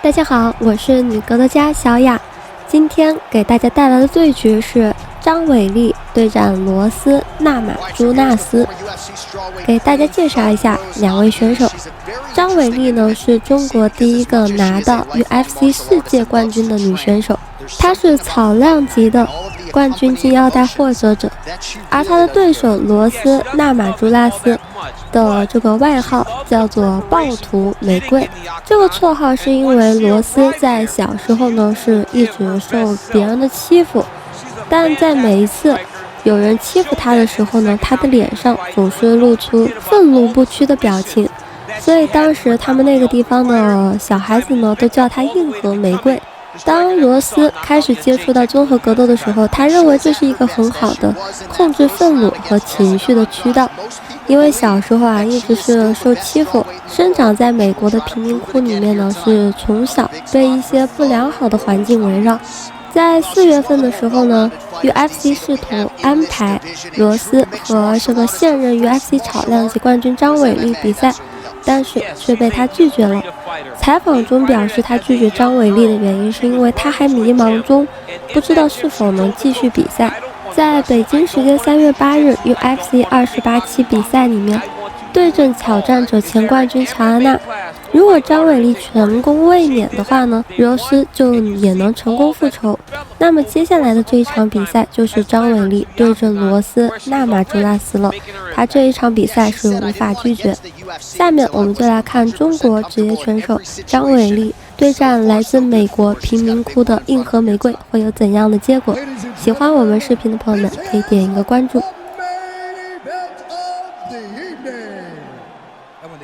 大家好，我是女格斗家小雅，今天给大家带来的对局是张伟丽对战罗斯纳马朱纳斯。给大家介绍一下两位选手。张伟丽呢是中国第一个拿到 UFC 世界冠军的女选手，她是草量级的冠军金腰带获得者，而她的对手罗斯纳马朱纳斯的这个外号叫做暴徒玫瑰。这个绰号是因为罗斯在小时候呢是一直受别人的欺负，但在每一次有人欺负他的时候呢，他的脸上总是露出愤怒不屈的表情，所以当时他们那个地方的小孩子呢都叫他硬核玫瑰。当罗斯开始接触到综合格斗的时候，他认为这是一个很好的控制愤怒和情绪的渠道，因为小时候一直是受欺负，生长在美国的贫民窟里面呢，是从小被一些不良好的环境围绕。在4月份的时候呢 ，UFC 试图安排罗斯和这个现任 UFC 草量级冠军张伟丽比赛，但是却被他拒绝了。采访中表示，他拒绝张伟丽的原因是因为他还迷茫中，不知道是否能继续比赛。在北京时间3月8日 UFC 28期比赛里面，对阵挑战者前冠军乔安娜。如果张伟丽成功卫冕的话呢，罗斯就也能成功复仇。那么接下来的这一场比赛就是张伟丽对阵罗斯纳马朱纳斯了，他这一场比赛是无法拒绝。下面我们就来看中国职业拳手张伟丽对战来自美国贫民窟的硬核玫瑰会有怎样的结果。喜欢我们视频的朋友们可以点一个关注。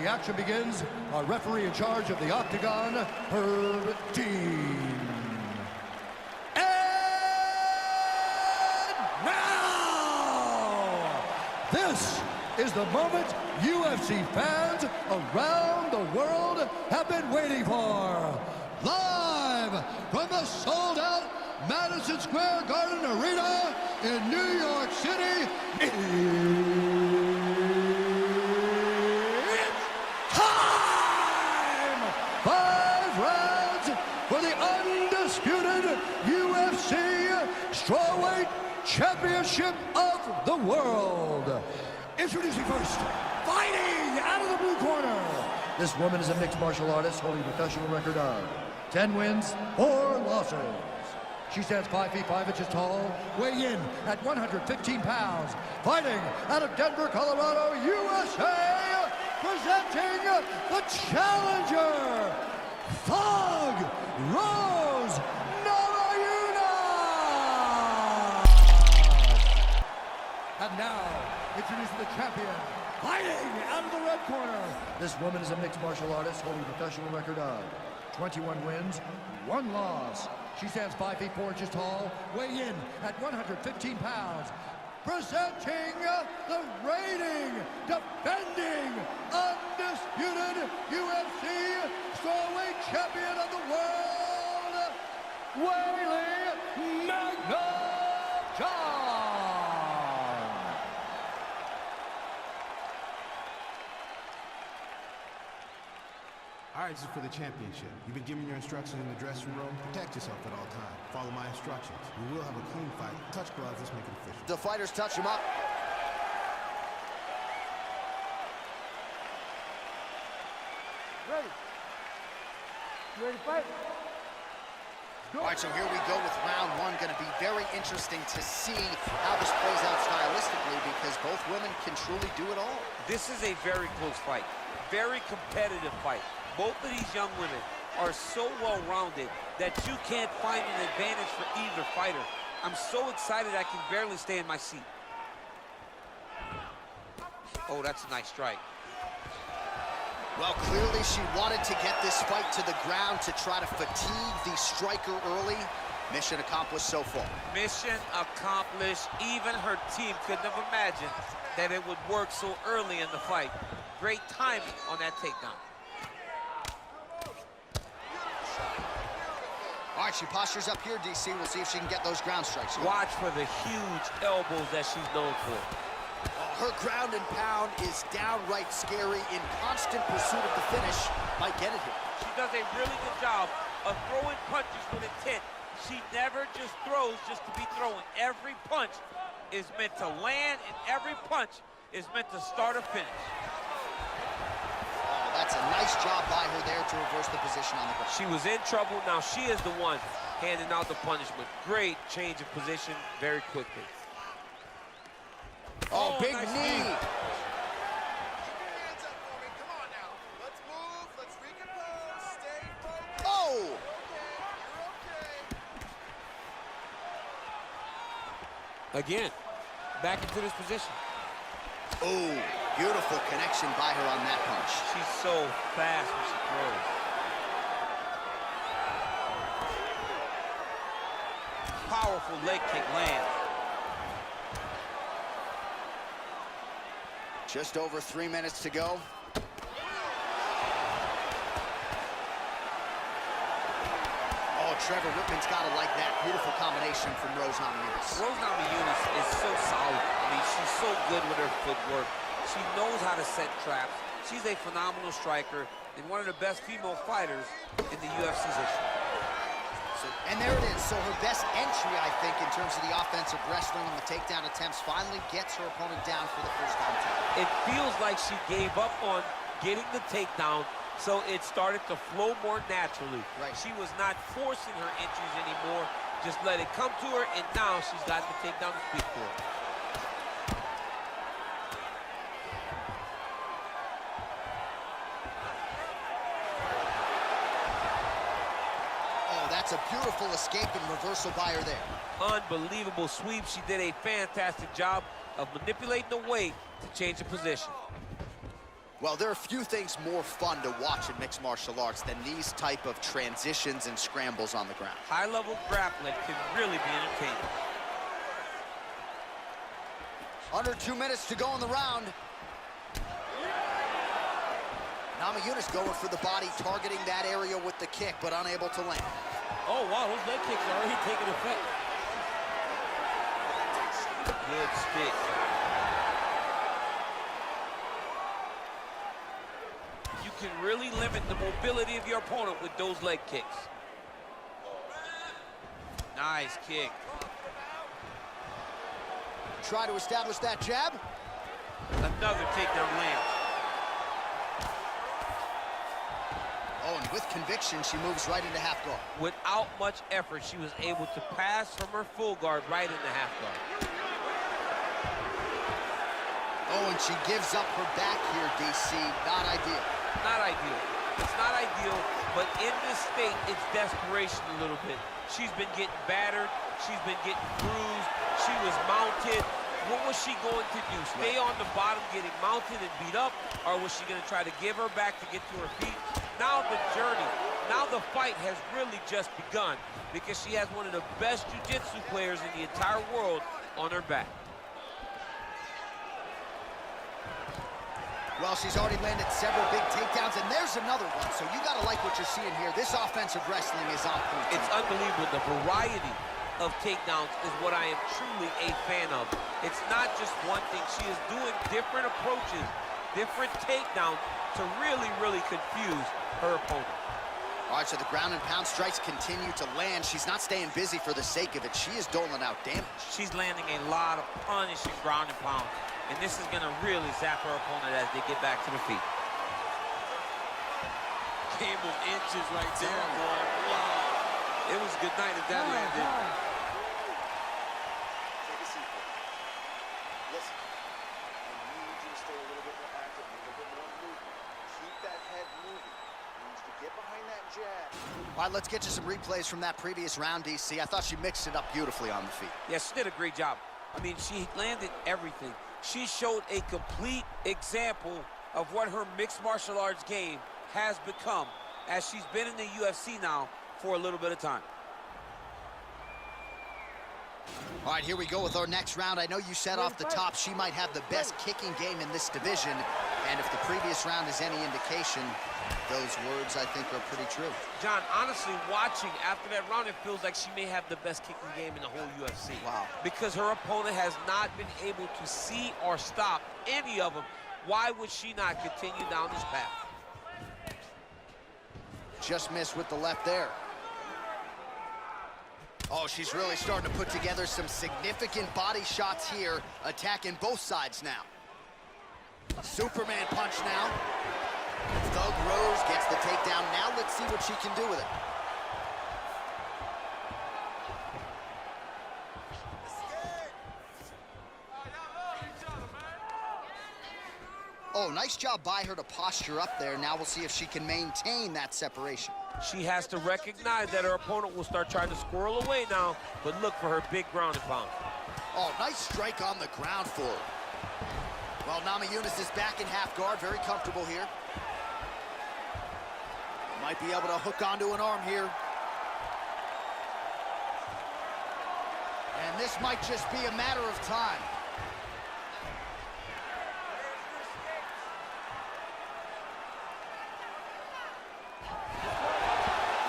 Action begins. Our referee in charge of the Octagon, Herb Dean. And now, this is the moment UFC fans around the world have been waiting for. Live from the sold-out Madison Square Garden Arena in New York City. Strawweight Championship of the World. Introducing first, fighting out of the blue corner. This woman is a mixed martial artist holding a professional record of 10 wins, 4 losses. She stands 5 feet 5 inches tall, weighing in at 115 pounds. Fighting out of Denver, Colorado, USA, presenting the challenger, Thug Rose. And now, introducing the champion, fighting out of the red corner. This woman is a mixed martial artist holding a professional record of 21 wins, 1 loss. She stands 5 feet 4 inches tall, weighing in at 115 pounds. Presenting the reigning, defending, undisputed UFC strawweight champion of the world, Weili Magna-John. All right, this is for the championship. You've been given your instructions in the dressing room. Protect yourself at all times. Follow my instructions. We will have a clean fight. Touch gloves, let's make it official. The fighters touch him up. Ready? You ready to fight? All right, so here we go with round 1. Going to be very interesting to see how this plays out stylistically because both women can truly do it all. This is a very close fight. Very competitive fight. Both of these young women are so well-rounded that you can't find an advantage for either fighter. I'm so excited I can barely stay in my seat. Oh, that's a nice strike. Well, clearly she wanted to get this fight to the ground to try to fatigue the striker early. Mission accomplished so far. Mission accomplished. Even her team couldn't have imagined that it would work so early in the fight. Great timing on that takedown. All right, she postures up here, DC. We'll see if she can get those ground strikes. Watch for the huge elbows that she's known for. Her ground and pound is downright scary, in constant pursuit of the finish. Might get it here. She does a really good job of throwing punches with intent. She never just throws just to be throwing. Every punch is meant to land, and every punch is meant to start or finish. Oh, that's a nice job by her there to reverse the position on the ground. She was in trouble. Now she is the one handing out the punishment. Great change of position very quickly. Oh, big nice knee. Oh! Again, back into this position. Oh, beautiful connection by her on that punch. She's so fast when she throws. Powerful leg kick lands. Just over 3 minutes to go. Oh, Trevor Whitman's got to like that. Beautiful combination from Rose Namajunas. Rose Namajunas is so solid. I mean, she's so good with her footwork. She knows how to set traps. She's a phenomenal striker and one of the best female fighters in the UFC's history. And there it is. So her best entry, I think, in terms of the offensive wrestling and the takedown attempts, finally gets her opponent down for the first time. It feels like she gave up on getting the takedown, so it started to flow more naturally. Right. She was not forcing her entries anymore, just let it come to her, and now she's gotten the takedown to speak for her. Oh, that's a beautiful escape and reversal by her there. Unbelievable sweep. She did a fantastic job of manipulating the weight to change the position. Well, there are few things more fun to watch in mixed martial arts than these type of transitions and scrambles on the ground. High-level grappling can really be entertaining. Under 2 minutes to go in the round. Namajunas going for the body, targeting that area with the kick, but unable to land. Oh, wow, those leg kicks are already taking effect. Good stick. You can really limit the mobility of your opponent with those leg kicks. Nice kick. Try to establish that jab. Another takedown lands. Oh, and with conviction, she moves right into half guard. Without much effort, she was able to pass from her full guard right into half guard. Oh, and she gives up her back here, DC. Not ideal. Not ideal. It's not ideal, but in this state, it's desperation a little bit. She's been getting battered. She's been getting bruised. She was mounted. What was she going to do? Stay on the bottom getting mounted and beat up? Or was she going to try to give her back to get to her feet? Now the journey, now the fight has really just begun because she has one of the best jiu-jitsu players in the entire world on her back. Well, she's already landed several big takedowns, and there's another one. So you got to like what you're seeing here. This offensive wrestling is on point. It's unbelievable. The variety of takedowns is what I am truly a fan of. It's not just one thing. She is doing different approaches, different takedowns to really, really confuse her opponent. All right, so the ground and pound strikes continue to land. She's not staying busy for the sake of it. She is doling out damage. She's landing a lot of punishing ground and pound, and this is going to really zap her opponent as they get back to the feet. Game of inches right there, boy. Wow. It was a good night if that landed. Take a seat. Listen, I need you to stay a little bit more active, a little bit more movement. Keep that head moving. I need you to get behind that jab. All right, let's get you some replays from that previous round, DC. I thought she mixed it up beautifully on the feet. Yes, she did a great job. I mean, she landed everything. She showed a complete example of what her mixed martial arts game has become as she's been in the UFC now for a little bit of time. All right, here we go with our next round. I know you said off the top she might have the best kicking game in this division, and if the previous round is any indication, those words, I think, are pretty true. John, honestly, watching after that round, it feels like she may have the best kicking game in the whole UFC. Wow. Because her opponent has not been able to see or stop any of them. Why would she not continue down this path? Just missed with the left there. Oh, she's really starting to put together some significant body shots here, attacking both sides now. Superman punch now. Thug Rose gets the takedown. Now let's see what she can do with it. Oh, nice job by her to posture up there. Now we'll see if she can maintain that separation. She has to recognize that her opponent will start trying to squirrel away now, but look for her big ground and pound. Oh, nice strike on the ground for her. Well, Namajunas is back in half guard, very comfortable here. Might be able to hook onto an arm here. And this might just be a matter of time.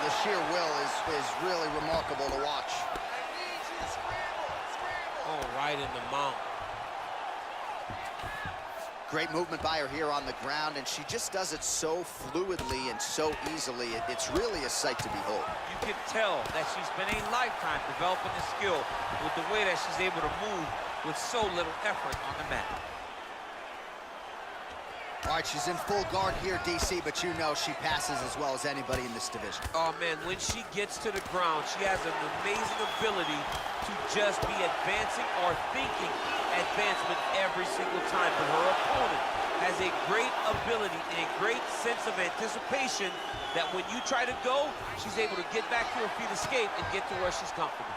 The sheer will is really remarkable to watch. Oh, right in the mount. Great movement by her here on the ground, and she just does it so fluidly and so easily. It's really a sight to behold. You can tell that she's been a lifetime developing the skill with the way that she's able to move with so little effort on the mat. All right, she's in full guard here, DC, but you know she passes as well as anybody in this division. Oh, man, when she gets to the ground, she has an amazing ability to just be advancing or thinking advancement every single time. But her opponent has a great ability and a great sense of anticipation that when you try to go, she's able to get back to her feet, escape, and get to where she's comfortable.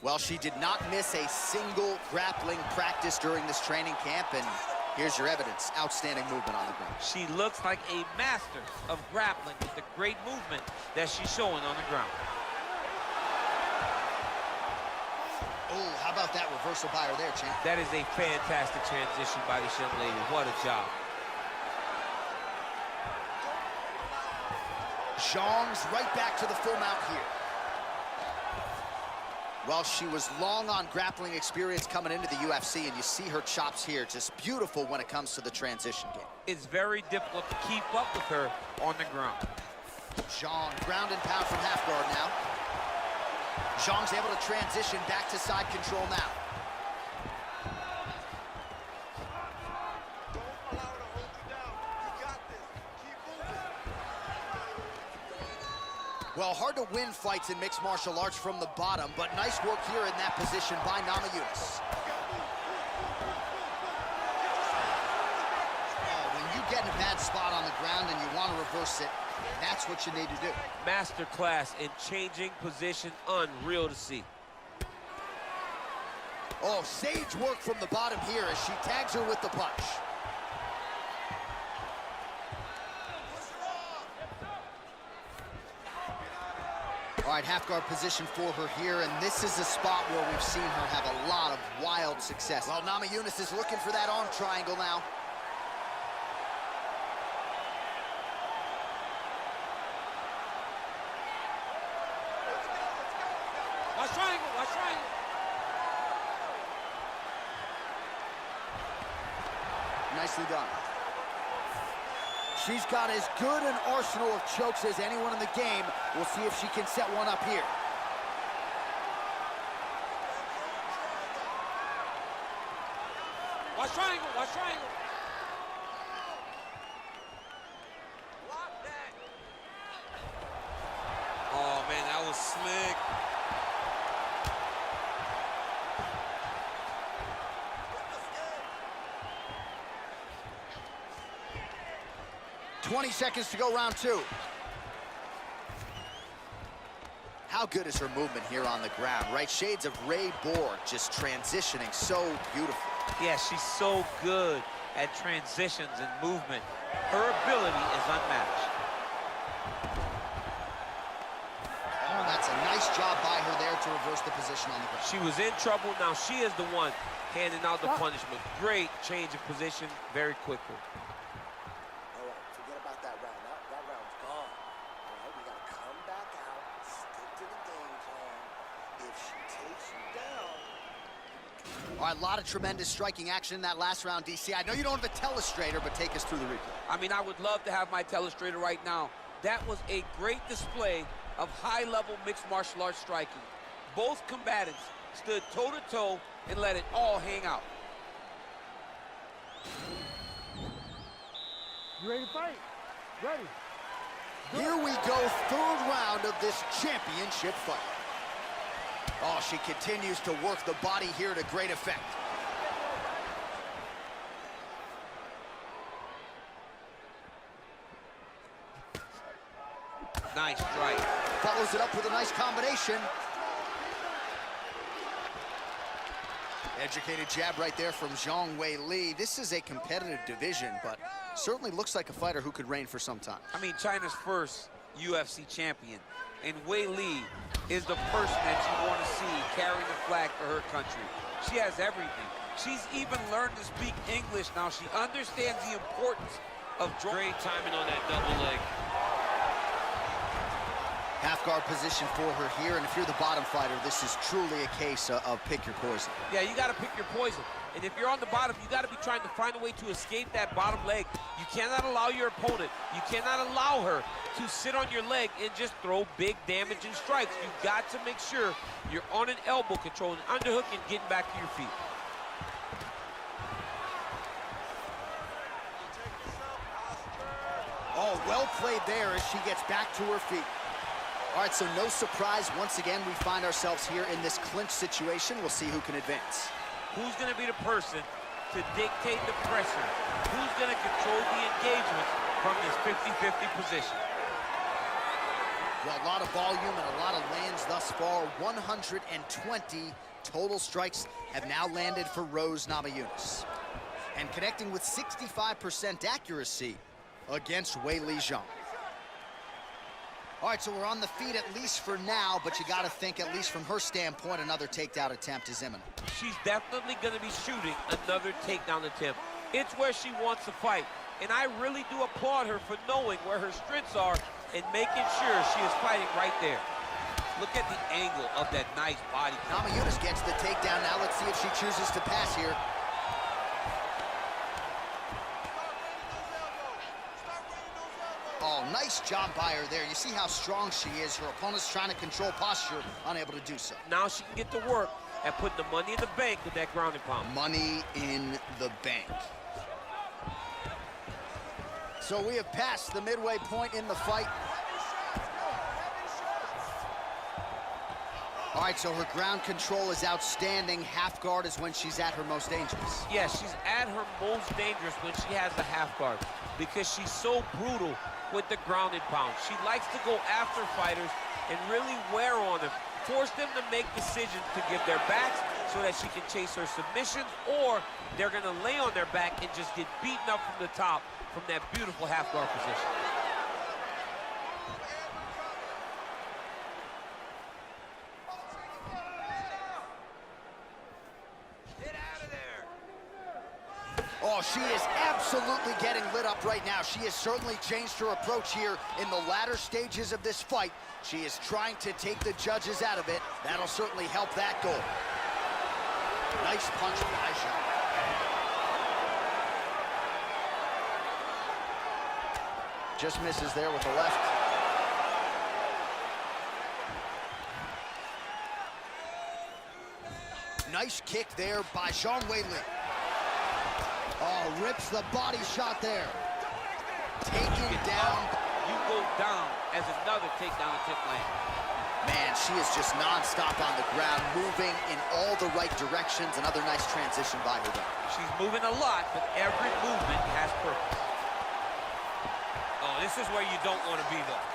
Well, she did not miss a single grappling practice during this training camp, and here's your evidence. Outstanding movement on the ground. She looks like a master of grappling with the great movement that she's showing on the ground. Oh, how about that reversal by her there, champ? That is a fantastic transition by this young lady. What a job. Zhang's right back to the full mount here. Well, she was long on grappling experience coming into the UFC, and you see her chops here, just beautiful when it comes to the transition game. It's very difficult to keep up with her on the ground. Zhang, ground and pound from half guard now. Zhang's able to transition back to side control now. Don't allow her to hold you down. You got this. Keep moving. Well, hard to win fights in mixed martial arts from the bottom, but nice work here in that position by Namajunas. When you get in a bad spot on the ground and you want to reverse it, that's what you need to do. Masterclass in changing position, unreal to see. Oh, sage work from the bottom here as she tags her with the punch. All right, half guard position for her here, and this is a spot where we've seen her have a lot of wild success. Well, Namajunas is looking for that arm triangle now. Watch triangle, watch triangle. Nicely done. She's got as good an arsenal of chokes as anyone in the game. We'll see if she can set one up here. Watch triangle, watch triangle. Block that. Oh, man, that was slick. .20 seconds to go, round two. How good is her movement here on the ground, right? Shades of Ray Borg, just transitioning so beautiful. Yeah, she's so good at transitions and movement. Her ability is unmatched. Oh, that's a nice job by her there to reverse the position on the ground. She was in trouble. Now she is the one handing out the punishment. Great change of position very quickly. All right, forget about that round. That round's gone. All right, we got to come back out, stick to the game plan. If she takes you down, All right, a lot of tremendous striking action in that last round, DC. I know you don't have a telestrator, but take us through the replay. I mean, I would love to have my telestrator right now. That was a great display of high-level mixed martial arts striking. Both combatants stood toe-to-toe and let it all hang out. You ready to fight? Ready. Here we go, third round of this championship fight. Oh, she continues to work the body here to great effect. Nice strike. Follows it up with a nice combination. Educated jab right there from Zhang Weili. This is a competitive division, but certainly looks like a fighter who could reign for some time. I mean, China's first UFC champion, and Weili is the person that you want to see carrying the flag for her country. She has everything. She's even learned to speak English now. She understands the importance of great timing on that double leg. Half guard position for her here, and if you're the bottom fighter, this is truly a case of pick your poison. Yeah, you got to pick your poison. And if you're on the bottom, you got to be trying to find a way to escape that bottom leg. You cannot allow your opponent, you cannot allow her to sit on your leg and just throw big damaging strikes. You've got to make sure you're on an elbow, controlling underhook and getting back to your feet. Oh, well played there as she gets back to her feet. All right, so no surprise. Once again, we find ourselves here in this clinch situation. We'll see who can advance. Who's going to be the person to dictate the pressure? Who's going to control the engagement from this 50-50 position? Well, a lot of volume and a lot of lands thus far. 120 total strikes have now landed for Rose Namajunas. And connecting with 65% accuracy against Weili Zhang. All right, so we're on the feet at least for now, but you got to think, at least from her standpoint, another takedown attempt is imminent. She's definitely going to be shooting another takedown attempt. It's where she wants to fight, and I really do applaud her for knowing where her strengths are and making sure she is fighting right there. Look at the angle of that nice body. Namajunas gets the takedown now. Let's see if she chooses to pass here. Oh, nice job by her there. You see how strong she is. Her opponent's trying to control posture, unable to do so. Now she can get to work at putting the money in the bank with that ground and pound. Money in the bank. So we have passed the midway point in the fight. All right, so her ground control is outstanding. Half guard is when she's at her most dangerous. Yeah, she's at her most dangerous when she has a half guard because she's so brutal with the ground and pound. She likes to go after fighters and really wear on them, force them to make decisions to give their backs so that she can chase her submissions, or they're gonna lay on their back and just get beaten up from the top from that beautiful half guard position. Oh, she is absolutely getting lit up right now. She has certainly changed her approach here in the latter stages of this fight. She is trying to take the judges out of it. That'll certainly help that goal. Nice punch by Zhang. Just misses there with the left. Nice kick there by Zhang Weili. Oh, rips the body shot there. Taken down. You go down as another takedown attempt lands. Man, she is just non-stop on the ground, moving in all the right directions. Another nice transition by her there. She's moving a lot, but every movement has purpose. Oh, this is where you don't want to be, though.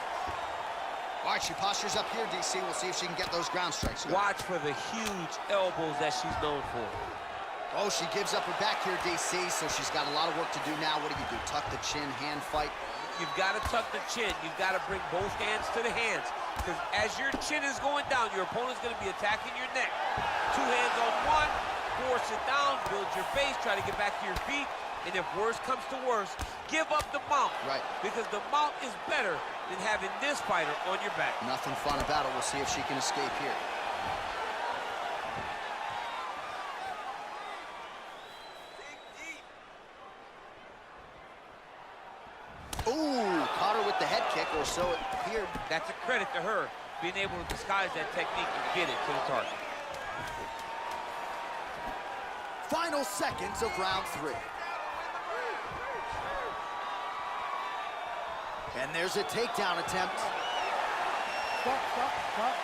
All right, she postures up here, DC. We'll see if she can get those ground strikes. Watch for the huge elbows that she's known for. Oh, she gives up her back here, DC, so she's got a lot of work to do now. What do? Tuck the chin, hand fight? You've got to tuck the chin. You've got to bring both hands to the hands. Because as your chin is going down, your opponent's going to be attacking your neck. Two hands on one, force it down, build your base, try to get back to your feet. And if worse comes to worse, give up the mount. Right. Because the mount is better than having this fighter on your back. Nothing fun about it. We'll see if she can escape here. or so it appeared. That's a credit to her, being able to disguise that technique and get it to the target. Final seconds of round 3. And there's a takedown attempt. Stop, stop, stop.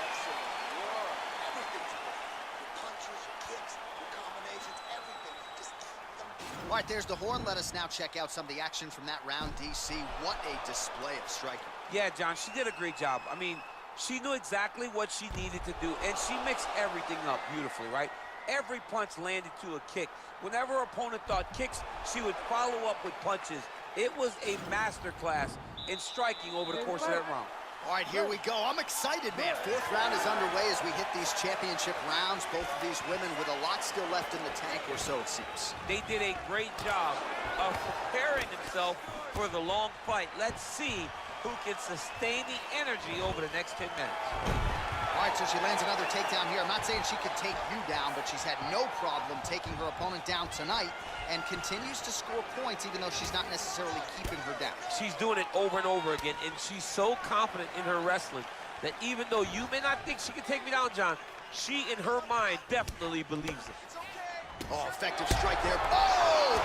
Excellent work. Everything's work. Your punches, your kicks, your combinations, everything. Just keep them. All right, there's the horn. Let us now check out some of the action from that round, DC. What a display of striking. Yeah, John, she did a great job. I mean, she knew exactly what she needed to do, and she mixed everything up beautifully, right? Every punch landed to a kick. Whenever her opponent thought kicks, she would follow up with punches. It was a masterclass in striking over the course of that round. All right, here we go. I'm excited, man. 4th round is underway as we hit these championship rounds. Both of these women with a lot still left in the tank, or so it seems. They did a great job of preparing themselves for the long fight. Let's see who can sustain the energy over the next 10 minutes. All right, so she lands another takedown here. I'm not saying she could take you down, but she's had no problem taking her opponent down tonight and continues to score points even though she's not necessarily keeping her down. She's doing it over and over again, and she's so confident in her wrestling that even though you may not think she can take me down, John, she, in her mind, definitely believes it. Oh, effective strike there. Oh!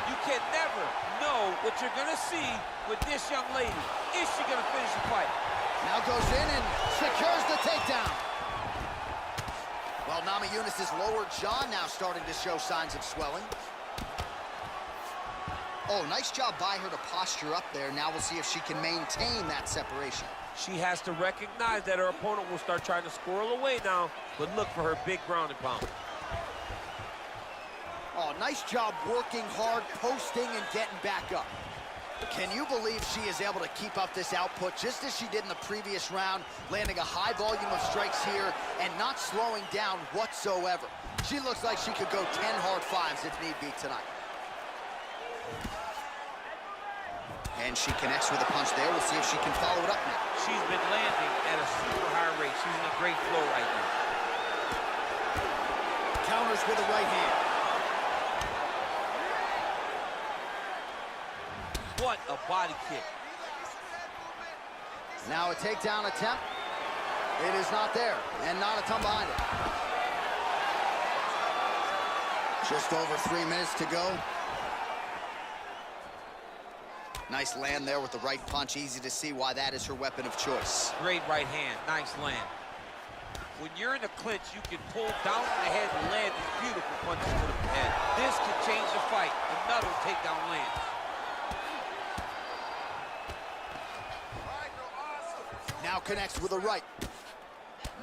You can never know what you're going to see with this young lady. Is she going to finish the fight? Now goes in and secures the takedown. Well, Namajunas' lower jaw now starting to show signs of swelling. Oh, nice job by her to posture up there. Now we'll see if she can maintain that separation. She has to recognize that her opponent will start trying to squirrel away now, but look for her big ground and pound. Oh, nice job working hard, posting, and getting back up. Can you believe she is able to keep up this output just as she did in the previous round, landing a high volume of strikes here and not slowing down whatsoever? She looks like she could go 10 hard 5s if need be tonight. And she connects with a punch there. We'll see if she can follow it up now. She's been landing at a super high rate. She's in a great flow right now. Counters with a right hand. What a body kick. Now a takedown attempt. It is not there, and not a ton behind it. Just over 3 minutes to go. Nice land there with the right punch. Easy to see why that is her weapon of choice. Great right hand, nice land. When you're in a clinch, you can pull down on the head and land these beautiful punches to the head. This could change the fight. Another takedown lands. Now connects with a right.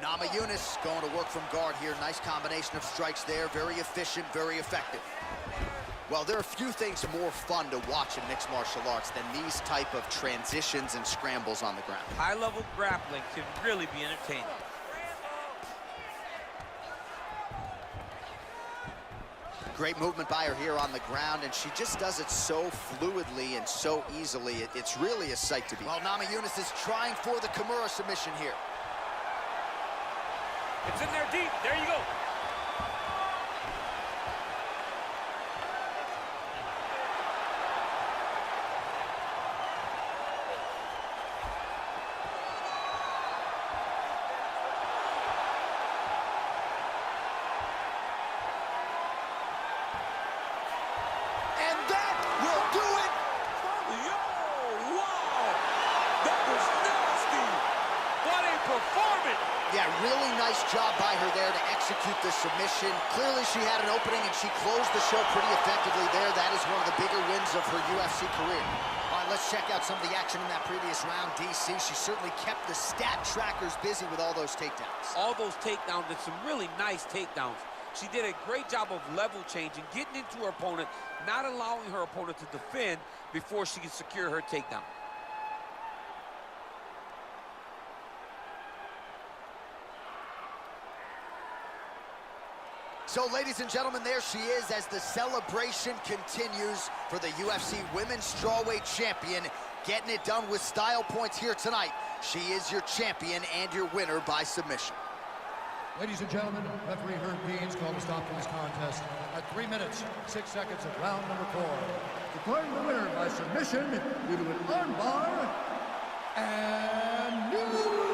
Namajunas going to work from guard here. Nice combination of strikes there. Very efficient, very effective. Well, there are few things more fun to watch in mixed martial arts than these type of transitions and scrambles on the ground. High-level grappling can really be entertaining. Great movement by her here on the ground, and she just does it so fluidly and so easily. It's really a sight to behold. Well, Namajunas is trying for the Kimura submission here. It's in there deep. There you go. Yeah, really nice job by her there to execute the submission. Clearly she had an opening and she closed the show pretty effectively there. That is one of the bigger wins of her UFC career. All right, let's check out some of the action in that previous round. DC, she certainly kept the stat trackers busy with all those takedowns. All those takedowns and some really nice takedowns. She did a great job of level changing, getting into her opponent, not allowing her opponent to defend before she could secure her takedown. So, ladies and gentlemen, there she is as the celebration continues for the UFC Women's Strawweight Champion, getting it done with style points here tonight. She is your champion and your winner by submission. Ladies and gentlemen, referee Herb Deans called a stop to this contest at 3 minutes, 6 seconds of round number 4. Declaring the winner by submission due to an armbar, and new